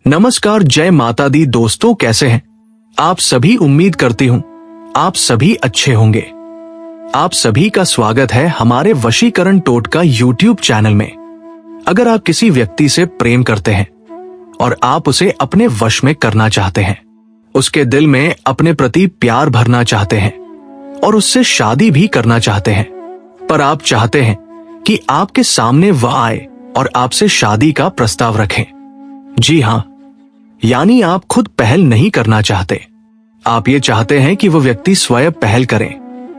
नमस्कार, जय माता दी दोस्तों, कैसे हैं आप सभी। उम्मीद करती हूँ आप सभी अच्छे होंगे। आप सभी का स्वागत है हमारे वशीकरण टोटका यूट्यूब चैनल में। अगर आप किसी व्यक्ति से प्रेम करते हैं और आप उसे अपने वश में करना चाहते हैं, उसके दिल में अपने प्रति प्यार भरना चाहते हैं और उससे शादी भी करना चाहते हैं, पर आप चाहते हैं कि आपके सामने वह आए और आपसे शादी का प्रस्ताव रखें। जी हाँ, यानी आप खुद पहल नहीं करना चाहते, आप ये चाहते हैं कि वह व्यक्ति स्वयं पहल करे।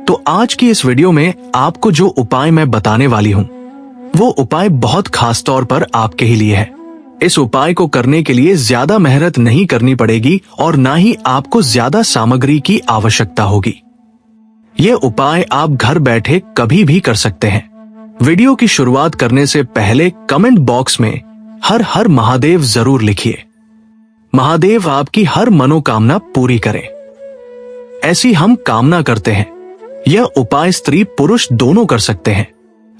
तो आज की इस वीडियो में आपको जो उपाय मैं बताने वाली हूं, वो उपाय बहुत खास तौर पर आपके ही लिए है। इस उपाय को करने के लिए ज्यादा मेहनत नहीं करनी पड़ेगी और ना ही आपको ज्यादा सामग्री की आवश्यकता होगी। ये उपाय आप घर बैठे कभी भी कर सकते हैं। वीडियो की शुरुआत करने से पहले कमेंट बॉक्स में हर हर महादेव जरूर लिखिए। महादेव आपकी हर मनोकामना पूरी करे, ऐसी हम कामना करते हैं। यह उपाय स्त्री पुरुष दोनों कर सकते हैं।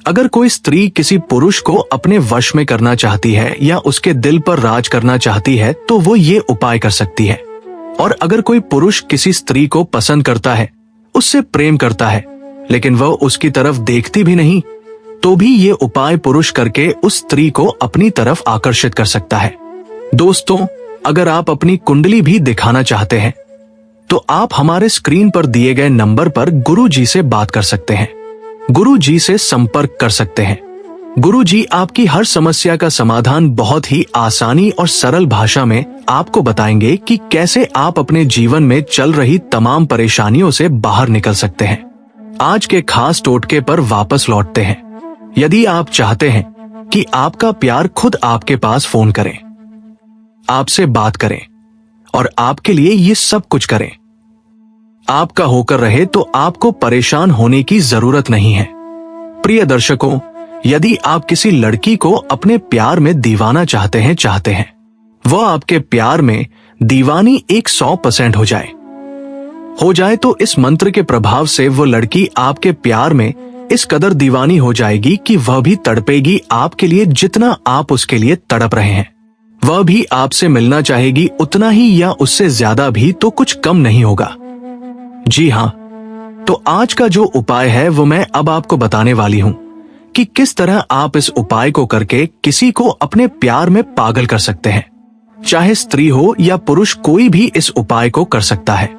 अगर कोई स्त्री किसी पुरुष को अपने वश में करना चाहती है या उसके दिल पर राज करना चाहती है तो वो ये उपाय कर सकती है। और अगर कोई पुरुष किसी स्त्री को पसंद करता है, उससे प्रेम करता है, लेकिन वह उसकी तरफ देखती भी नहीं, तो भी ये उपाय पुरुष करके उस स्त्री को अपनी तरफ आकर्षित कर सकता है। दोस्तों, अगर आप अपनी कुंडली भी दिखाना चाहते हैं तो आप हमारे स्क्रीन पर दिए गए नंबर पर गुरु जी से बात कर सकते हैं, गुरु जी से संपर्क कर सकते हैं। गुरु जी आपकी हर समस्या का समाधान बहुत ही आसानी और सरल भाषा में आपको बताएंगे कि कैसे आप अपने जीवन में चल रही तमाम परेशानियों से बाहर निकल सकते हैं। आज के खास टोटके पर वापस लौटते हैं। यदि आप चाहते हैं कि आपका प्यार खुद आपके पास फोन करे, आपसे बात करें और आपके लिए ये सब कुछ करें, आपका होकर रहे, तो आपको परेशान होने की जरूरत नहीं है। प्रिय दर्शकों, यदि आप किसी लड़की को अपने प्यार में दीवाना चाहते हैं, वह आपके प्यार में दीवानी 100% हो जाए तो इस मंत्र के प्रभाव से वो लड़की आपके प्यार में इस कदर दीवानी हो जाएगी कि वह भी तड़पेगी आपके लिए जितना आप उसके लिए तड़प रहे हैं। वह भी आपसे मिलना चाहेगी उतना ही या उससे ज्यादा भी, तो कुछ कम नहीं होगा। जी हाँ, तो आज का जो उपाय है वो मैं अब आपको बताने वाली हूँ कि किस तरह आप इस उपाय को करके किसी को अपने प्यार में पागल कर सकते हैं। चाहे स्त्री हो या पुरुष, कोई भी इस उपाय को कर सकता है।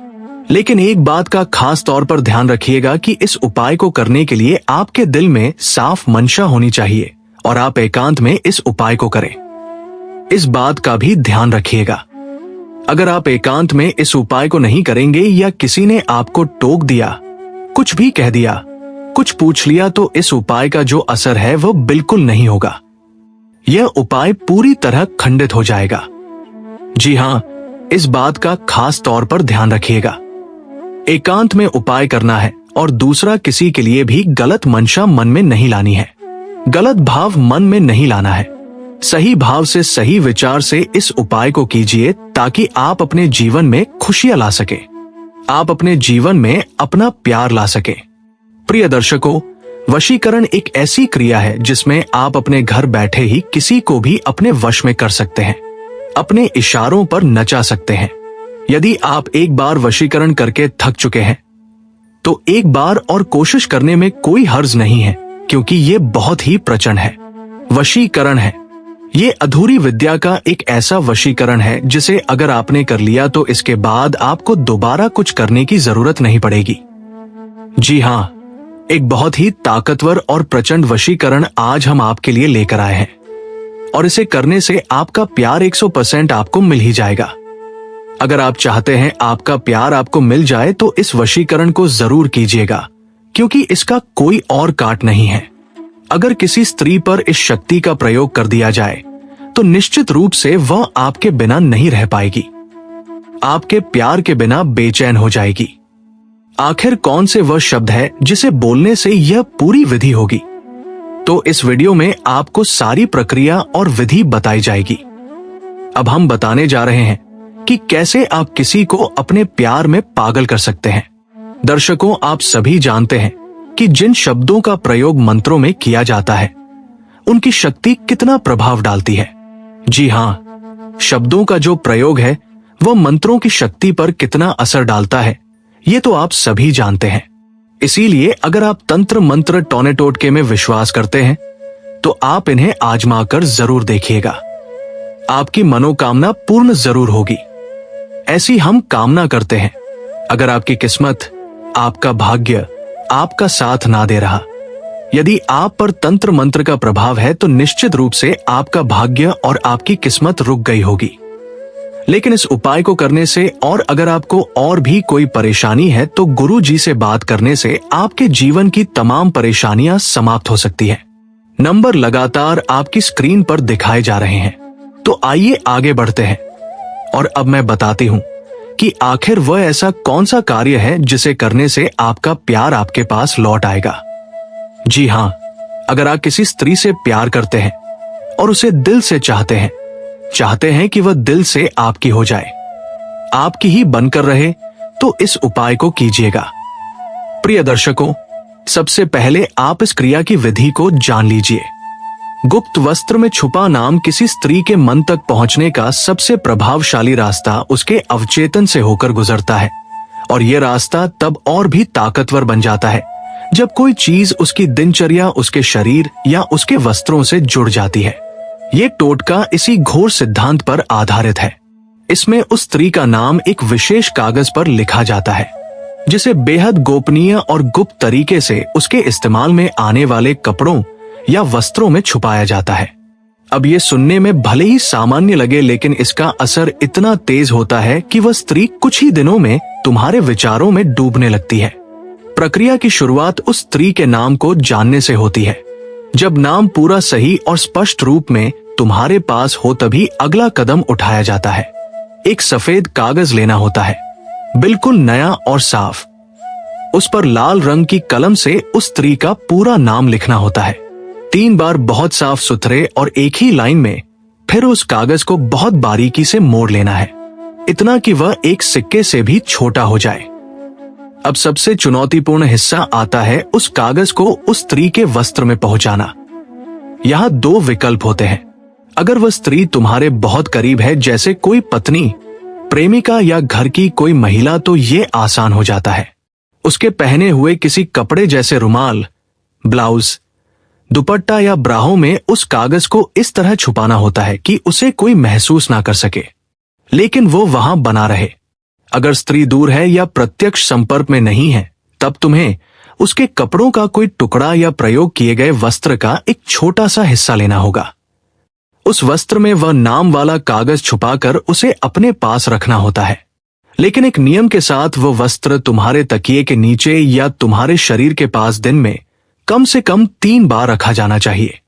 लेकिन एक बात का खास तौर पर ध्यान रखिएगा कि इस उपाय को करने के लिए आपके दिल में साफ मंशा होनी चाहिए और आप एकांत में इस उपाय को करें। इस बात का भी ध्यान रखिएगा। अगर आप एकांत में इस उपाय को नहीं करेंगे या किसी ने आपको टोक दिया, कुछ भी कह दिया, कुछ पूछ लिया, तो इस उपाय का जो असर है वो बिल्कुल नहीं होगा। यह उपाय पूरी तरह खंडित हो जाएगा। जी हाँ, इस बात का खास तौर पर ध्यान रखिएगा। एकांत में उपाय करना है और दूसरा, किसी के लिए भी गलत मंशा मन में नहीं लानी है, गलत भाव मन में नहीं लाना है। सही भाव से, सही विचार से इस उपाय को कीजिए ताकि आप अपने जीवन में खुशियां ला सके, आप अपने जीवन में अपना प्यार ला सके। प्रिय दर्शकों, वशीकरण एक ऐसी क्रिया है जिसमें आप अपने घर बैठे ही किसी को भी अपने वश में कर सकते हैं, अपने इशारों पर नचा सकते हैं। यदि आप एक बार वशीकरण करके थक चुके हैं तो एक बार और कोशिश करने में कोई हर्ज नहीं है, क्योंकि ये बहुत ही प्रचंड है। वशीकरण है, ये अधूरी विद्या का एक ऐसा वशीकरण है जिसे अगर आपने कर लिया तो इसके बाद आपको दोबारा कुछ करने की जरूरत नहीं पड़ेगी। जी हाँ, एक बहुत ही ताकतवर और प्रचंड वशीकरण आज हम आपके लिए लेकर आए हैं और इसे करने से आपका प्यार 100% आपको मिल ही जाएगा। अगर आप चाहते हैं आपका प्यार आपको मिल जाए तो इस वशीकरण को जरूर कीजिएगा, क्योंकि इसका कोई और काट नहीं है। अगर किसी स्त्री पर इस शक्ति का प्रयोग कर दिया जाए तो निश्चित रूप से वह आपके बिना नहीं रह पाएगी, आपके प्यार के बिना बेचैन हो जाएगी। आखिर कौन से वह शब्द है जिसे बोलने से यह पूरी विधि होगी? तो इस वीडियो में आपको सारी प्रक्रिया और विधि बताई जाएगी। अब हम बताने जा रहे हैं कि कैसे आप किसी को अपने प्यार में पागल कर सकते हैं। दर्शकों, आप सभी जानते हैं कि जिन शब्दों का प्रयोग मंत्रों में किया जाता है उनकी शक्ति कितना प्रभाव डालती है। जी हाँ, शब्दों का जो प्रयोग है वह मंत्रों की शक्ति पर कितना असर डालता है, ये तो आप सभी जानते हैं। इसीलिए अगर आप तंत्र मंत्र टोने टोटके में विश्वास करते हैं तो आप इन्हें आजमा कर जरूर देखिएगा। आपकी मनोकामना पूर्ण जरूर होगी, ऐसी हम कामना करते हैं। अगर आपकी किस्मत, आपका भाग्य आपका साथ ना दे रहा, यदि आप पर तंत्र मंत्र का प्रभाव है तो निश्चित रूप से आपका भाग्य और आपकी किस्मत रुक गई होगी। लेकिन इस उपाय को करने से और अगर आपको और भी कोई परेशानी है तो गुरु जी से बात करने से आपके जीवन की तमाम परेशानियां समाप्त हो सकती हैं। नंबर लगातार आपकी स्क्रीन पर दिखाए जा रहे हैं, तो आइए आगे बढ़ते हैं और अब मैं बताती हूं कि आखिर वह ऐसा कौन सा कार्य है जिसे करने से आपका प्यार आपके पास लौट आएगा। जी हां, अगर आप किसी स्त्री से प्यार करते हैं और उसे दिल से चाहते हैं कि वह दिल से आपकी हो जाए, आपकी ही बनकर रहे, तो इस उपाय को कीजिएगा। प्रिय दर्शकों, सबसे पहले आप इस क्रिया की विधि को जान लीजिए। गुप्त वस्त्र में छुपा नाम किसी स्त्री के मन तक पहुंचने का सबसे प्रभावशाली रास्ता उसके अवचेतन से होकर गुजरता है, और यह रास्ता तब और भी ताकतवर बन जाता है जब कोई चीज उसकी दिनचर्या, उसके शरीर या उसके वस्त्रों से जुड़ जाती है। ये टोटका इसी घोर सिद्धांत पर आधारित है। इसमें उस स्त्री का नाम एक विशेष कागज पर लिखा जाता है, जिसे बेहद गोपनीय और गुप्त तरीके से उसके इस्तेमाल में आने वाले कपड़ों या वस्त्रों में छुपाया जाता है। अब ये सुनने में भले ही सामान्य लगे, लेकिन इसका असर इतना तेज होता है कि वह स्त्री कुछ ही दिनों में तुम्हारे विचारों में डूबने लगती है। प्रक्रिया की शुरुआत उस स्त्री के नाम को जानने से होती है। जब नाम पूरा सही और स्पष्ट रूप में तुम्हारे पास हो तभी अगला कदम उठाया जाता है। एक सफेद कागज लेना होता है, बिल्कुल नया और साफ। उस पर लाल रंग की कलम से उस स्त्री का पूरा नाम लिखना होता है, 3 बार बहुत साफ सुथरे और एक ही लाइन में। फिर उस कागज को बहुत बारीकी से मोड़ लेना है, इतना कि वह एक सिक्के से भी छोटा हो जाए। अब सबसे चुनौतीपूर्ण हिस्सा आता है उस कागज को उस स्त्री के वस्त्र में पहुंचाना। यहाँ 2 विकल्प होते हैं। अगर वह स्त्री तुम्हारे बहुत करीब है, जैसे कोई पत्नी, प्रेमिका या घर की कोई महिला, तो ये आसान हो जाता है। उसके पहने हुए किसी कपड़े जैसे रुमाल, ब्लाउज, दुपट्टा या ब्राहों में उस कागज को इस तरह छुपाना होता है कि उसे कोई महसूस ना कर सके, लेकिन वो वहां बना रहे। अगर स्त्री दूर है या प्रत्यक्ष संपर्क में नहीं है, तब तुम्हें उसके कपड़ों का कोई टुकड़ा या प्रयोग किए गए वस्त्र का एक छोटा सा हिस्सा लेना होगा। उस वस्त्र में वह नाम वाला कागज छुपाकर उसे अपने पास रखना होता है, लेकिन एक नियम के साथ वह वस्त्र तुम्हारे तकिए के नीचे या तुम्हारे शरीर के पास दिन में कम से कम 3 बार रखा जाना चाहिए।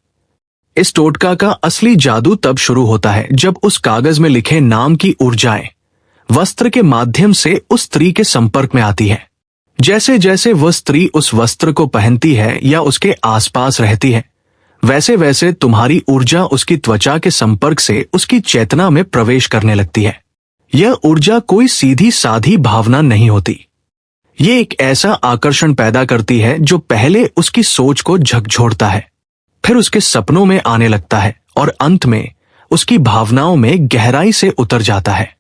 इस टोटका का असली जादू तब शुरू होता है जब उस कागज में लिखे नाम की ऊर्जाएं वस्त्र के माध्यम से उस स्त्री के संपर्क में आती है। जैसे जैसे वह स्त्री उस वस्त्र को पहनती है या उसके आसपास रहती है, वैसे वैसे तुम्हारी ऊर्जा उसकी त्वचा के संपर्क से उसकी चेतना में प्रवेश करने लगती है। यह ऊर्जा कोई सीधी साधी भावना नहीं होती। ये एक ऐसा आकर्षण पैदा करती है जो पहले उसकी सोच को झकझोरता है, फिर उसके सपनों में आने लगता है और अंत में उसकी भावनाओं में गहराई से उतर जाता है।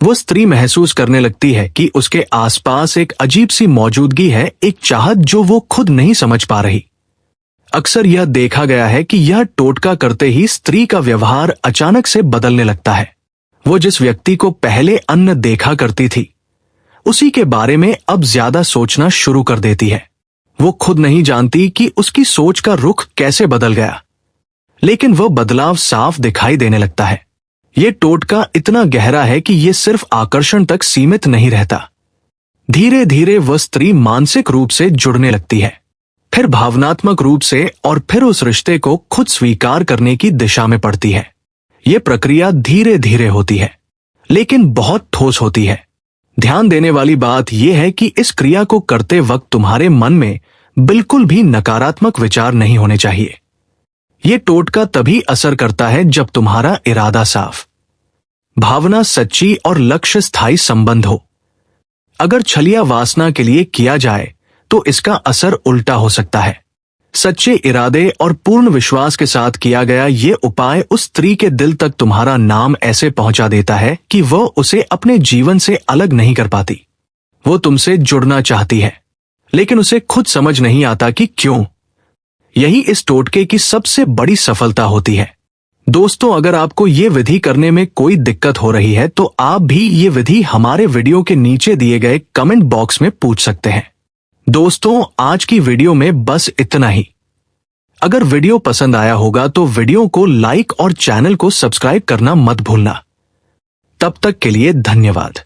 वो स्त्री महसूस करने लगती है कि उसके आसपास एक अजीब सी मौजूदगी है, एक चाहत जो वो खुद नहीं समझ पा रही। अक्सर यह देखा गया है कि यह टोटका करते ही स्त्री का व्यवहार अचानक से बदलने लगता है। वो जिस व्यक्ति को पहले अन्न देखा करती थी, उसी के बारे में अब ज्यादा सोचना शुरू कर देती है। वो खुद नहीं जानती कि उसकी सोच का रुख कैसे बदल गया, लेकिन वह बदलाव साफ दिखाई देने लगता है। ये टोटका इतना गहरा है कि ये सिर्फ आकर्षण तक सीमित नहीं रहता। धीरे धीरे वह स्त्री मानसिक रूप से जुड़ने लगती है, फिर भावनात्मक रूप से, और फिर उस रिश्ते को खुद स्वीकार करने की दिशा में पड़ती है। ये प्रक्रिया धीरे धीरे होती है, लेकिन बहुत ठोस होती है। ध्यान देने वाली बात यह है कि इस क्रिया को करते वक्त तुम्हारे मन में बिल्कुल भी नकारात्मक विचार नहीं होने चाहिए। ये टोटका तभी असर करता है जब तुम्हारा इरादा साफ, भावना सच्ची और लक्ष्य स्थायी संबंध हो। अगर छलिया वासना के लिए किया जाए तो इसका असर उल्टा हो सकता है। सच्चे इरादे और पूर्ण विश्वास के साथ किया गया ये उपाय उस स्त्री के दिल तक तुम्हारा नाम ऐसे पहुंचा देता है कि वह उसे अपने जीवन से अलग नहीं कर पाती। वो तुमसे जुड़ना चाहती है, लेकिन उसे खुद समझ नहीं आता कि क्यों। यही इस टोटके की सबसे बड़ी सफलता होती है। दोस्तों, अगर आपको ये विधि करने में कोई दिक्कत हो रही है तो आप भी ये विधि हमारे वीडियो के नीचे दिए गए कमेंट बॉक्स में पूछ सकते हैं। दोस्तों, आज की वीडियो में बस इतना ही। अगर वीडियो पसंद आया होगा तो वीडियो को लाइक और चैनल को सब्सक्राइब करना मत भूलना। तब तक के लिए धन्यवाद।